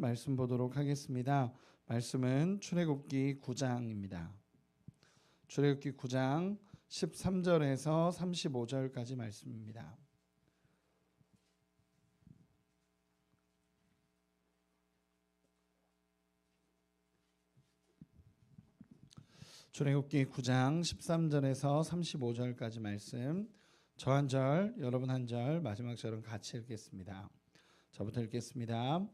말씀 보도록 하겠습니다. 말씀은 출애굽기 9장입니다. 출애굽기 9장 13절에서 35절까지 말씀입니다. 출애굽기 9장 13절에서 35절까지 말씀, 저 한 절, 여러분 한 절, 마지막 절은 같이 읽겠습니다. 저부터 읽겠습니다.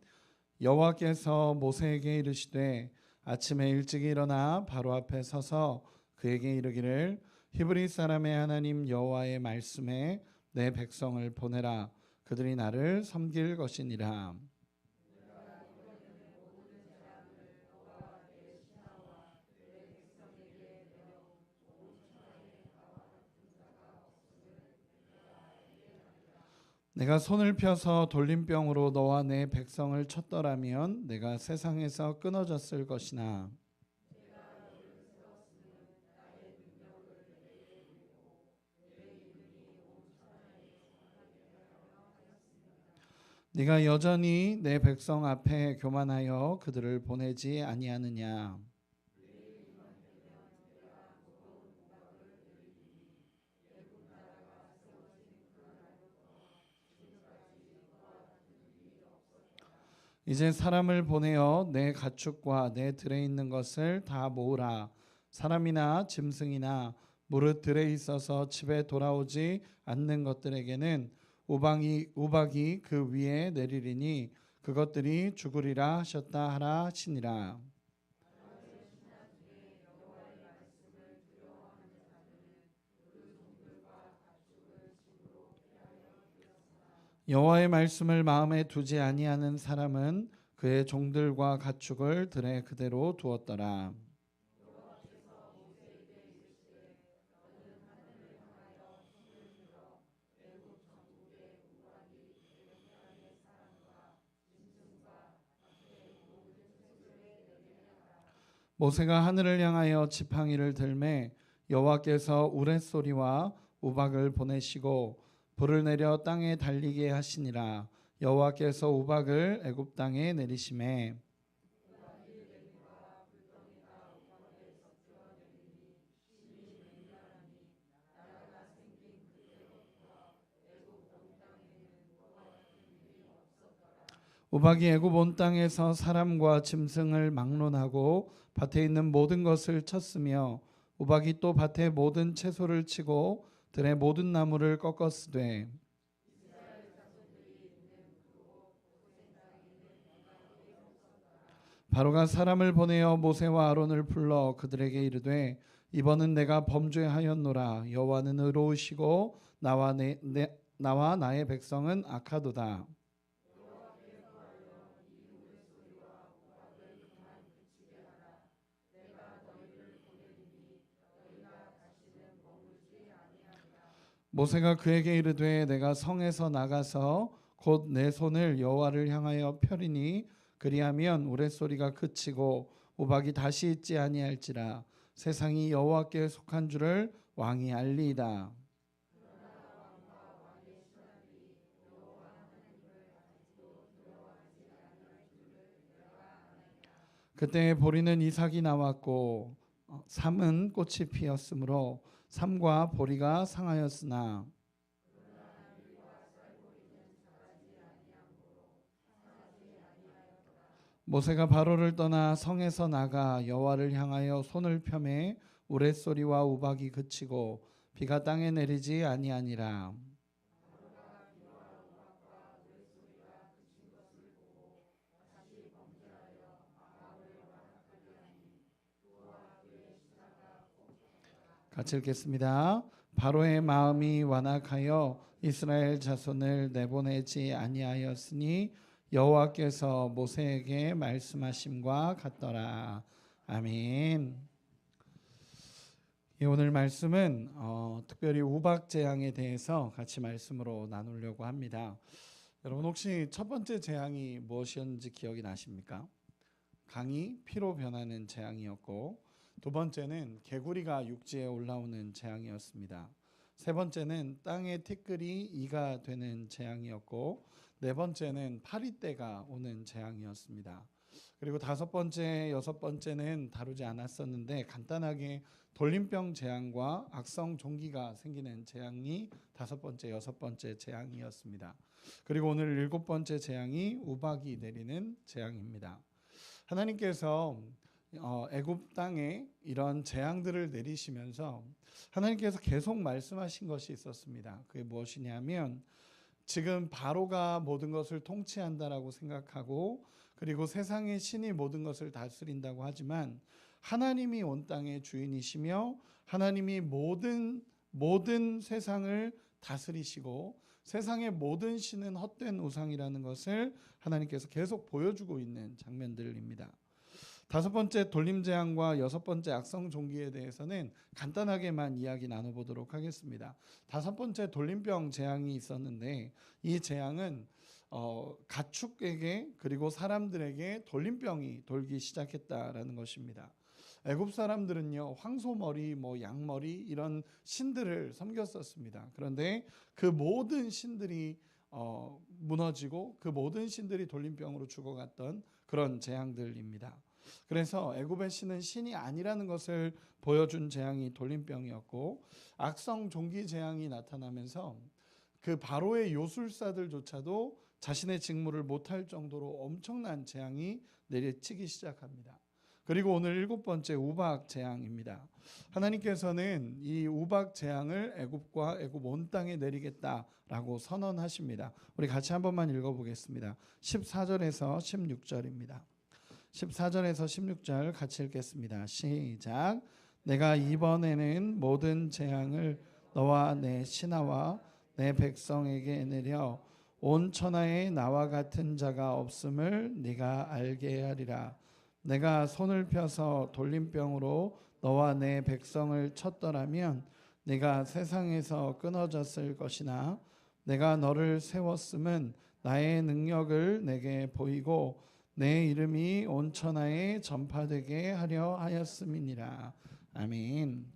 여호와께서 모세에게 이르시되 아침에 일찍 일어나 바로 앞에 서서 그에게 이르기를 히브리 사람의 하나님 여호와의 말씀에 내 백성을 보내라. 그들이 나를 섬길 것이니라. 내가 손을 펴서 돌림병으로 너와 내 백성을 쳤더라면 내가 세상에서 끊어졌을 것이나 네가 여전히 내 백성 앞에 교만하여 그들을 보내지 아니하느냐. 이제 사람을 보내어 내 가축과 내 들에 있는 것을 다 모으라. 사람이나 짐승이나 무릇 들에 있어서 집에 돌아오지 않는 것들에게는 우박이 그 위에 내리리니 그것들이 죽으리라 하셨다 하라 하시니라. 여호와의 말씀을 마음에 두지 아니하는 사람은 그의 종들과 가축을 들에 그대로 두었더라. 모세가 하늘을 향하여 지팡이를 들매 여호와께서 우레소리와 우박을 보내시고 불을 내려 땅에 달리게 하시니라. 여호와께서 우박을 애굽 땅에 내리시매 우박이 애굽 온 땅에서 사람과 짐승을 막론하고 밭에 있는 모든 것을 쳤으며 우박이 또 밭의 모든 채소를 치고 들의 모든 나무를 꺾었으되 바로가 사람을 보내어 모세와 아론을 불러 그들에게 이르되 이번은 내가 범죄하였노라. 여호와는 의로우시고 나와 나의 백성은 악하도다. 모세가 그에게 이르되 내가 성에서 나가서 곧 내 손을 여호와를 향하여 펴리니 그리하면 우레소리가 그치고 우박이 다시 있지 아니할지라. 세상이 여호와께 속한 줄을 왕이 알리이다. 그때 보리는 이삭이 나왔고 삼은 꽃이 피었으므로 삼과 보리가 상하였으나 모세가 바로를 떠나 성에서 나가 여호와를 향하여 손을 펴매 우레소리와 우박이 그치고 비가 땅에 내리지 아니하니라. 같이 읽겠습니다. 바로의 마음이 완악하여 이스라엘 자손을 내보내지 아니하였으니 여호와께서 모세에게 말씀하심과 같더라. 아멘. 오늘 말씀은 특별히 우박 재앙에 대해서 같이 말씀으로 나누려고 합니다. 여러분 혹시 첫 번째 재앙이 무엇이었는지 기억이 나십니까? 강이 피로 변하는 재앙이었고, 두 번째는 개구리가 육지에 올라오는 재앙이었습니다. 세 번째는 땅의 티끌이 이가 되는 재앙이었고, 네 번째는 파리 때가 오는 재앙이었습니다. 그리고 다섯 번째, 여섯 번째는 다루지 않았었는데 간단하게 돌림병 재앙과 악성 종기가 생기는 재앙이 다섯 번째, 여섯 번째 재앙이었습니다. 그리고 오늘 일곱 번째 재앙이 우박이 내리는 재앙입니다. 하나님께서 애굽 땅에 이런 재앙들을 내리시면서 하나님께서 계속 말씀하신 것이 있었습니다. 그게 무엇이냐면 지금 바로가 모든 것을 통치한다라고 생각하고 그리고 세상의 신이 모든 것을 다스린다고 하지만 하나님이 온 땅의 주인이시며 하나님이 모든 세상을 다스리시고 세상의 모든 신은 헛된 우상이라는 것을 하나님께서 계속 보여주고 있는 장면들입니다. 다섯 번째 돌림재앙과 여섯 번째 악성 종기에 대해서는 간단하게만 이야기 나눠보도록 하겠습니다. 다섯 번째 돌림병 재앙이 있었는데 이 재앙은 가축에게 그리고 사람들에게 돌림병이 돌기 시작했다라는 것입니다. 애굽 사람들은요 황소머리, 양머리 이런 신들을 섬겼었습니다. 그런데 그 모든 신들이 무너지고 그 모든 신들이 돌림병으로 죽어갔던 그런 재앙들입니다. 그래서 애굽의 신은 신이 아니라는 것을 보여준 재앙이 돌림병이었고 악성 종기 재앙이 나타나면서 그 바로의 요술사들조차도 자신의 직무를 못할 정도로 엄청난 재앙이 내리치기 시작합니다. 그리고 오늘 일곱 번째 우박 재앙입니다. 하나님께서는 이 우박 재앙을 애굽과 애굽 온 땅에 내리겠다라고 선언하십니다. 우리 같이 한 번만 읽어보겠습니다. 14절에서 16절입니다. 14절에서 16절 같이 읽겠습니다. 시작. 내가 이번에는 모든 재앙을 너와 내 신하와 내 백성에게 내려 온 천하에 나와 같은 자가 없음을 네가 알게 하리라. 내가 손을 펴서 돌림병으로 너와 내 백성을 쳤더라면 네가 세상에서 끊어졌을 것이나 내가 너를 세웠음은 나의 능력을 내게 보이고 내 이름이 온 천하에 전파되게 하려 하였음이니라. 아멘.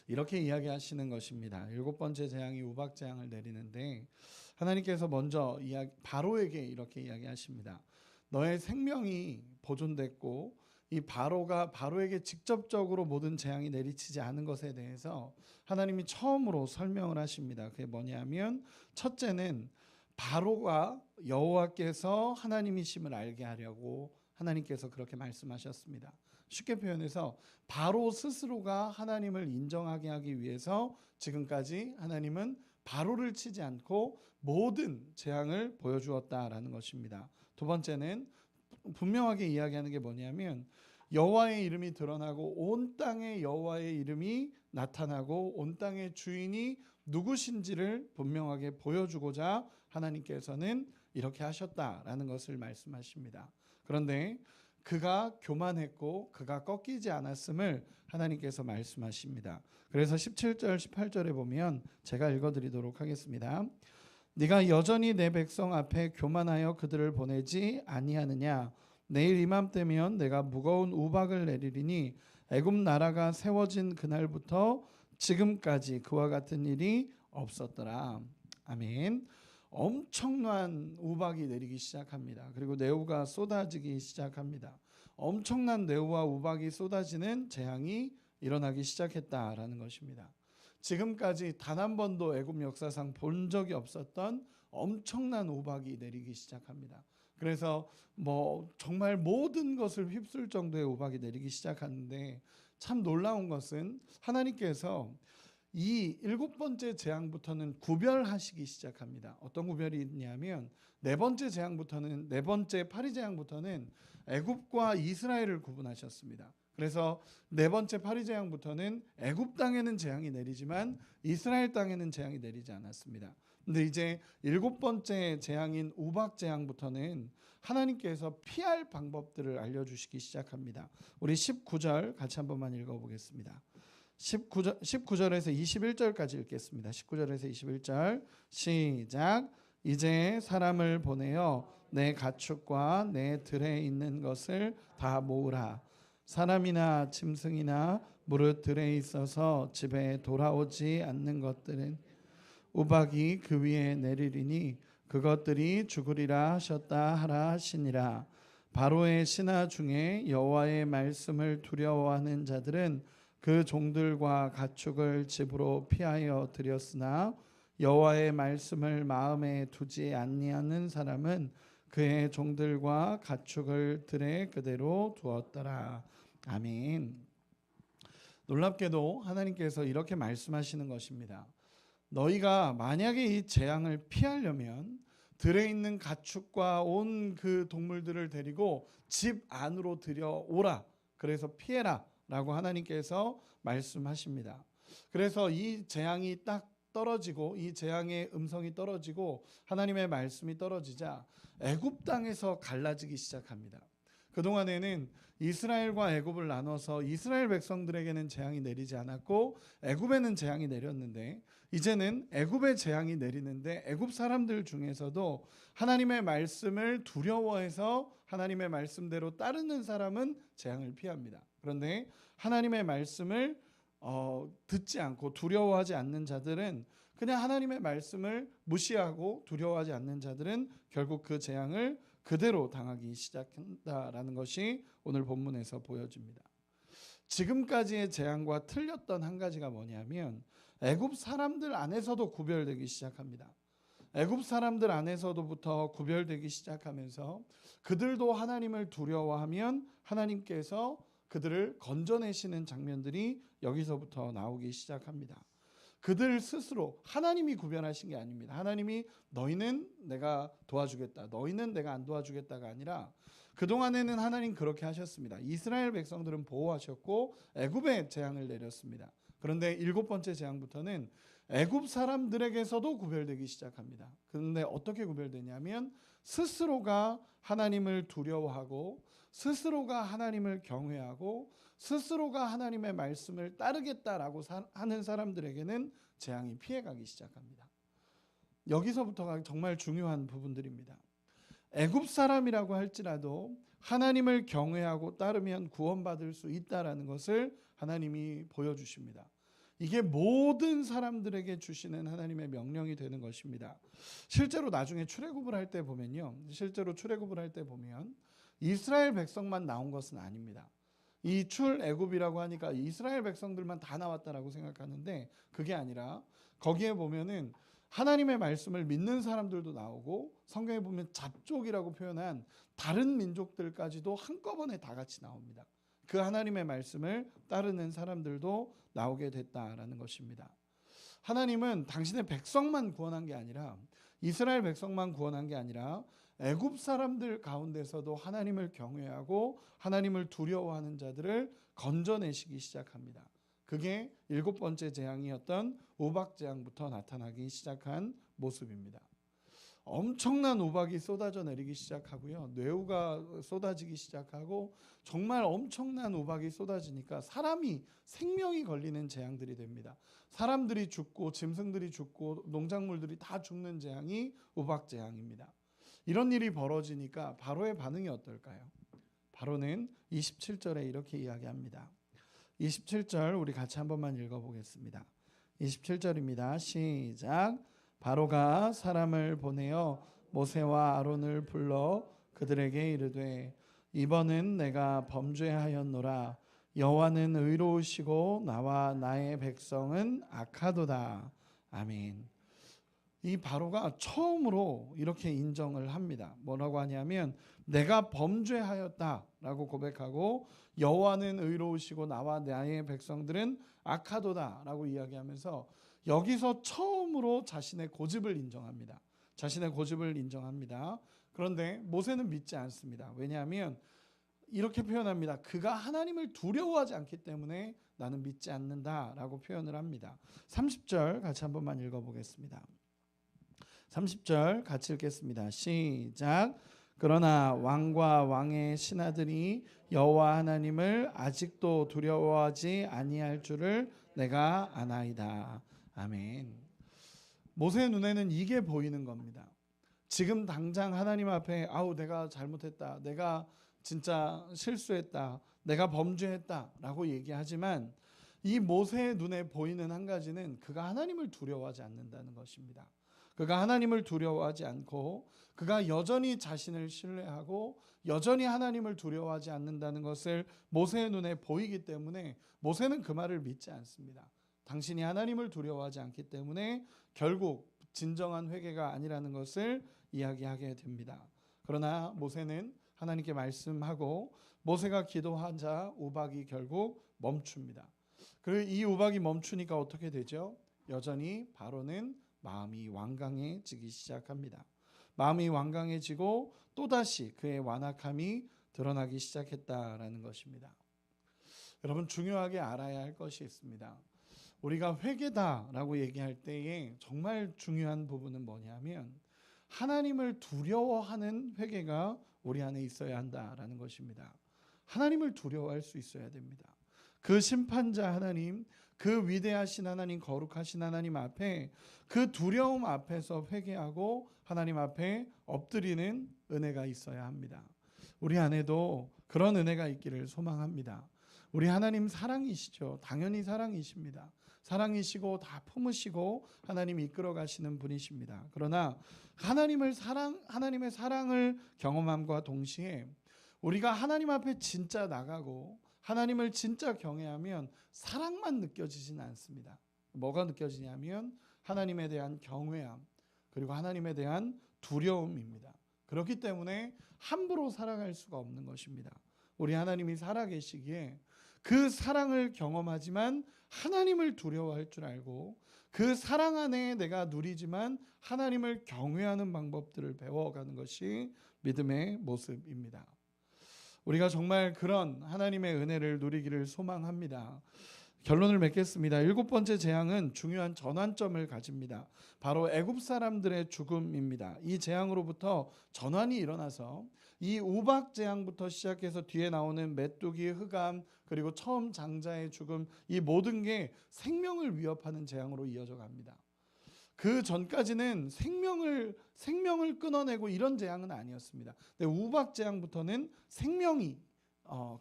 이렇게 이야기하시는 것입니다. 일곱 번째 재앙이 우박 재앙을 내리는데 하나님께서 먼저 바로에게 이렇게 이야기하십니다. 너의 생명이 보존됐고 이 바로에게 직접적으로 모든 재앙이 내리치지 않은 것에 대해서 하나님이 처음으로 설명을 하십니다. 그게 뭐냐면 첫째는 바로가 여호와께서 하나님이심을 알게 하려고 하나님께서 그렇게 말씀하셨습니다. 쉽게 표현해서 바로 스스로가 하나님을 인정하게 하기 위해서 지금까지 하나님은 바로를 치지 않고 모든 재앙을 보여주었다라는 것입니다. 두 번째는 분명하게 이야기하는 게 뭐냐면 여호와의 이름이 드러나고 온 땅에 여호와의 이름이 나타나고 온 땅의 주인이 누구신지를 분명하게 보여주고자 하나님께서는 이렇게 하셨다라는 것을 말씀하십니다. 그런데 그가 교만했고 그가 꺾이지 않았음을 하나님께서 말씀하십니다. 그래서 17절 18절에 보면 제가 읽어드리도록 하겠습니다. 네가 여전히 내 백성 앞에 교만하여 그들을 보내지 아니하느냐. 내일 이맘때면 내가 무거운 우박을 내리리니 애굽 나라가 세워진 그날부터 지금까지 그와 같은 일이 없었더라. 아멘. 엄청난 우박이 내리기 시작합니다. 그리고 뇌우가 쏟아지기 시작합니다. 엄청난 뇌우와 우박이 쏟아지는 재앙이 일어나기 시작했다라는 것입니다. 지금까지 단 한 번도 애굽 역사상 본 적이 없었던 엄청난 우박이 내리기 시작합니다. 그래서 정말 모든 것을 휩쓸 정도의 우박이 내리기 시작하는데 참 놀라운 것은 하나님께서 이 일곱 번째 재앙부터는 구별하시기 시작합니다. 어떤 구별이 있냐면 네 번째 파리 재앙부터는 애굽과 이스라엘을 구분하셨습니다. 그래서 네 번째 파리 재앙부터는 애굽 땅에는 재앙이 내리지만 이스라엘 땅에는 재앙이 내리지 않았습니다. 근데 이제 일곱 번째 재앙인 우박 재앙부터는 하나님께서 피할 방법들을 알려주시기 시작합니다. 우리 19절 같이 한 번만 읽어보겠습니다. 19절에서 21절까지 읽겠습니다. 19절에서 21절 시작. 이제 사람을 보내어 내 가축과 내 들에 있는 것을 다 모으라. 사람이나 짐승이나 무릇 들에 있어서 집에 돌아오지 않는 것들은 우박이 그 위에 내리리니 그것들이 죽으리라 하셨다 하라 하시니라. 바로의 신하 중에 여호와의 말씀을 두려워하는 자들은 그 종들과 가축을 집으로 피하여 들였으나 여호와의 말씀을 마음에 두지 아니하는 사람은 그의 종들과 가축을 들에 그대로 두었더라. 아멘. 놀랍게도 하나님께서 이렇게 말씀하시는 것입니다. 너희가 만약에 이 재앙을 피하려면 들에 있는 가축과 온 그 동물들을 데리고 집 안으로 들여오라. 그래서 피해라 라고 하나님께서 말씀하십니다. 그래서 이 재앙이 딱 떨어지고, 이 재앙의 음성이 떨어지고 하나님의 말씀이 떨어지자 애굽 땅에서 갈라지기 시작합니다. 그동안에는 이스라엘과 애굽을 나눠서 이스라엘 백성들에게는 재앙이 내리지 않았고 애굽에는 재앙이 내렸는데, 이제는 애굽의 재앙이 내리는데 애굽 사람들 중에서도 하나님의 말씀을 두려워해서 하나님의 말씀대로 따르는 사람은 재앙을 피합니다. 그런데 하나님의 말씀을 듣지 않고 두려워하지 않는 자들은, 그냥 하나님의 말씀을 무시하고 두려워하지 않는 자들은 결국 그 재앙을 그대로 당하기 시작한다라는 것이 오늘 본문에서 보여집니다. 지금까지의 재앙과 틀렸던 한 가지가 뭐냐면 애굽 사람들 안에서도 구별되기 시작합니다. 애굽 사람들 안에서도부터 구별되기 시작하면서 그들도 하나님을 두려워하면 하나님께서 그들을 건져내시는 장면들이 여기서부터 나오기 시작합니다. 그들 스스로, 하나님이 구별하신 게 아닙니다. 하나님이 너희는 내가 도와주겠다, 너희는 내가 안 도와주겠다가 아니라 그동안에는 하나님 그렇게 하셨습니다. 이스라엘 백성들은 보호하셨고 애굽에 재앙을 내렸습니다. 그런데 7번째 재앙부터는 애굽 사람들에게서도 구별되기 시작합니다. 그런데 어떻게 구별되냐면 스스로가 하나님을 두려워하고 스스로가 하나님을 경외하고 스스로가 하나님의 말씀을 따르겠다라고 하는 사람들에게는 재앙이 피해가기 시작합니다. 여기서부터가 정말 중요한 부분들입니다. 애굽 사람이라고 할지라도 하나님을 경외하고 따르면 구원받을 수 있다라는 것을 하나님이 보여주십니다. 이게 모든 사람들에게 주시는 하나님의 명령이 되는 것입니다. 실제로 나중에 출애굽을 할 때 보면요, 이스라엘 백성만 나온 것은 아닙니다. 이 출애굽이라고 하니까 이스라엘 백성들만 다 나왔다라고 생각하는데 그게 아니라 거기에 보면은 하나님의 말씀을 믿는 사람들도 나오고, 성경에 보면 잡족이라고 표현한 다른 민족들까지도 한꺼번에 다 같이 나옵니다. 그 하나님의 말씀을 따르는 사람들도 나오게 됐다라는 것입니다. 하나님은 당신의 백성만 구원한 게 아니라, 이스라엘 백성만 구원한 게 아니라 애굽 사람들 가운데서도 하나님을 경외하고 하나님을 두려워하는 자들을 건져내시기 시작합니다. 그게 7번째 재앙이었던 우박 재앙부터 나타나기 시작한 모습입니다. 엄청난 우박이 쏟아져 내리기 시작하고요, 뇌우가 쏟아지기 시작하고, 정말 엄청난 우박이 쏟아지니까 사람이, 생명이 걸리는 재앙들이 됩니다. 사람들이 죽고 짐승들이 죽고 농작물들이 다 죽는 재앙이 우박 재앙입니다. 이런 일이 벌어지니까 바로의 반응이 어떨까요? 바로는 27절에 이렇게 이야기합니다. 27절 우리 같이 한 번만 읽어보겠습니다. 27절입니다. 시작. 바로가 사람을 보내어 모세와 아론을 불러 그들에게 이르되 이번은 내가 범죄하였노라. 여호와는 의로우시고 나와 나의 백성은 악하도다. 아멘. 이 바로가 처음으로 이렇게 인정을 합니다. 뭐라고 하냐면 내가 범죄하였다라고 고백하고 여호와는 의로우시고 나와 나의 백성들은 악하도다라고 이야기하면서 여기서 처음으로 자신의 고집을 인정합니다. 그런데 모세는 믿지 않습니다. 왜냐하면 이렇게 표현합니다. 그가 하나님을 두려워하지 않기 때문에 나는 믿지 않는다라고 표현을 합니다. 30절 같이 한 번만 읽어보겠습니다. 30절 같이 읽겠습니다. 시작. 그러나 왕과 왕의 신하들이 여호와 하나님을 아직도 두려워하지 아니할 줄을 내가 아나이다. 아멘. 모세의 눈에는 이게 보이는 겁니다. 지금 당장 하나님 앞에 내가 잘못했다, 내가 진짜 실수했다, 내가 범죄했다 라고 얘기하지만 이 모세의 눈에 보이는 한 가지는 그가 하나님을 두려워하지 않는다는 것입니다. 그가 하나님을 두려워하지 않고 그가 여전히 자신을 신뢰하고 여전히 하나님을 두려워하지 않는다는 것을 모세의 눈에 보이기 때문에 모세는 그 말을 믿지 않습니다. 당신이 하나님을 두려워하지 않기 때문에 결국 진정한 회개가 아니라는 것을 이야기하게 됩니다. 그러나 모세는 하나님께 말씀하고 모세가 기도하자 우박이 결국 멈춥니다. 그리고 이 우박이 멈추니까 어떻게 되죠? 여전히 바로는 마음이 완강해지기 시작합니다. 마음이 완강해지고 또다시 그의 완악함이 드러나기 시작했다라는 것입니다. 여러분, 중요하게 알아야 할 것이 있습니다. 우리가 회개다라고 얘기할 때에 정말 중요한 부분은 뭐냐면 하나님을 두려워하는 회개가 우리 안에 있어야 한다라는 것입니다. 하나님을 두려워할 수 있어야 됩니다. 그 심판자 하나님, 그 위대하신 하나님, 거룩하신 하나님 앞에 그 두려움 앞에서 회개하고 하나님 앞에 엎드리는 은혜가 있어야 합니다. 우리 안에도 그런 은혜가 있기를 소망합니다. 우리 하나님 사랑이시죠. 당연히 사랑이십니다. 사랑이시고 다 품으시고 하나님이 이끌어 가시는 분이십니다. 그러나 하나님의 사랑을 경험함과 동시에 우리가 하나님 앞에 진짜 나가고 하나님을 진짜 경외하면 사랑만 느껴지지는 않습니다. 뭐가 느껴지냐면 하나님에 대한 경외함 그리고 하나님에 대한 두려움입니다. 그렇기 때문에 함부로 살아갈 수가 없는 것입니다. 우리 하나님이 살아계시기에 그 사랑을 경험하지만 하나님을 두려워할 줄 알고 그 사랑 안에 내가 누리지만 하나님을 경외하는 방법들을 배워가는 것이 믿음의 모습입니다. 우리가 정말 그런 하나님의 은혜를 누리기를 소망합니다. 결론을 맺겠습니다. 7번째 재앙은 중요한 전환점을 가집니다. 바로 애굽 사람들의 죽음입니다. 이 재앙으로부터 전환이 일어나서 이 우박 재앙부터 시작해서 뒤에 나오는 메뚜기, 흑암, 그리고 처음 장자의 죽음, 이 모든 게 생명을 위협하는 재앙으로 이어져 갑니다. 그 전까지는 생명을 끊어내고 이런 재앙은 아니었습니다. 근데 우박 재앙부터는 생명이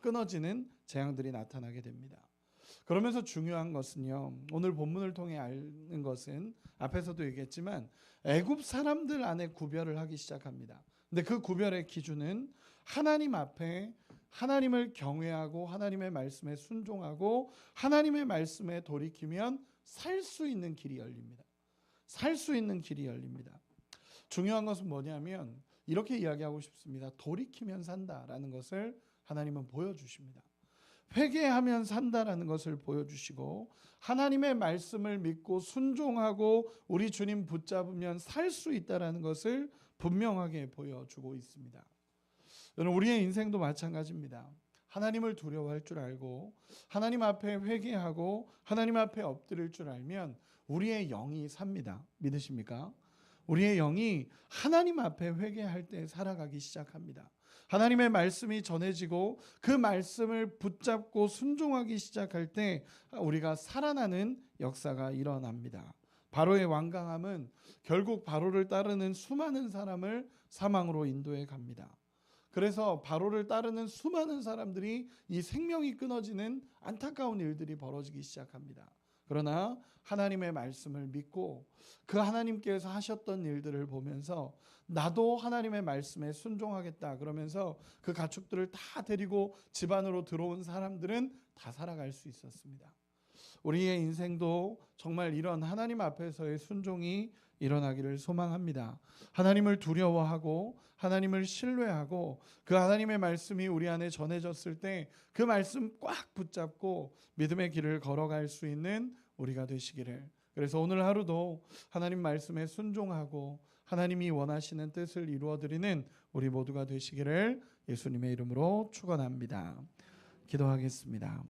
끊어지는 재앙들이 나타나게 됩니다. 그러면서 중요한 것은요, 오늘 본문을 통해 아는 것은 앞에서도 얘기했지만 애굽 사람들 안에 구별을 하기 시작합니다. 근데 그 구별의 기준은 하나님 앞에 하나님을 경외하고 하나님의 말씀에 순종하고 하나님의 말씀에 돌이키면 살 수 있는 길이 열립니다. 살 수 있는 길이 열립니다. 중요한 것은 뭐냐면 이렇게 이야기하고 싶습니다. 돌이키면 산다라는 것을 하나님은 보여주십니다. 회개하면 산다라는 것을 보여주시고 하나님의 말씀을 믿고 순종하고 우리 주님 붙잡으면 살 수 있다라는 것을 분명하게 보여주고 있습니다. 여러분, 우리의 인생도 마찬가지입니다. 하나님을 두려워할 줄 알고 하나님 앞에 회개하고 하나님 앞에 엎드릴 줄 알면 우리의 영이 삽니다. 믿으십니까? 우리의 영이 하나님 앞에 회개할 때 살아가기 시작합니다. 하나님의 말씀이 전해지고 그 말씀을 붙잡고 순종하기 시작할 때 우리가 살아나는 역사가 일어납니다. 바로의 완강함은 결국 바로를 따르는 수많은 사람을 사망으로 인도해 갑니다. 그래서 바로를 따르는 수많은 사람들이 이 생명이 끊어지는 안타까운 일들이 벌어지기 시작합니다. 그러나 하나님의 말씀을 믿고 그 하나님께서 하셨던 일들을 보면서 나도 하나님의 말씀에 순종하겠다 그러면서 그 가축들을 다 데리고 집 안으로 들어온 사람들은 다 살아갈 수 있었습니다. 우리의 인생도 정말 이런 하나님 앞에서의 순종이 일어나기를 소망합니다. 하나님을 두려워하고 하나님을 신뢰하고 그 하나님의 말씀이 우리 안에 전해졌을 때 그 말씀 꽉 붙잡고 믿음의 길을 걸어갈 수 있는 우리가 되시기를. 그래서 오늘 하루도 하나님 말씀에 순종하고 하나님이 원하시는 뜻을 이루어드리는 우리 모두가 되시기를 예수님의 이름으로 축원합니다. 기도하겠습니다.